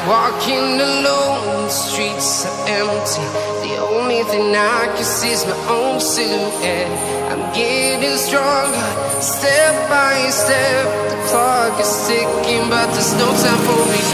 Walking alone, the streets are empty. The only thing I can see is my own silhouette. I'm getting stronger, step by step. The clock is ticking, but there's no time for me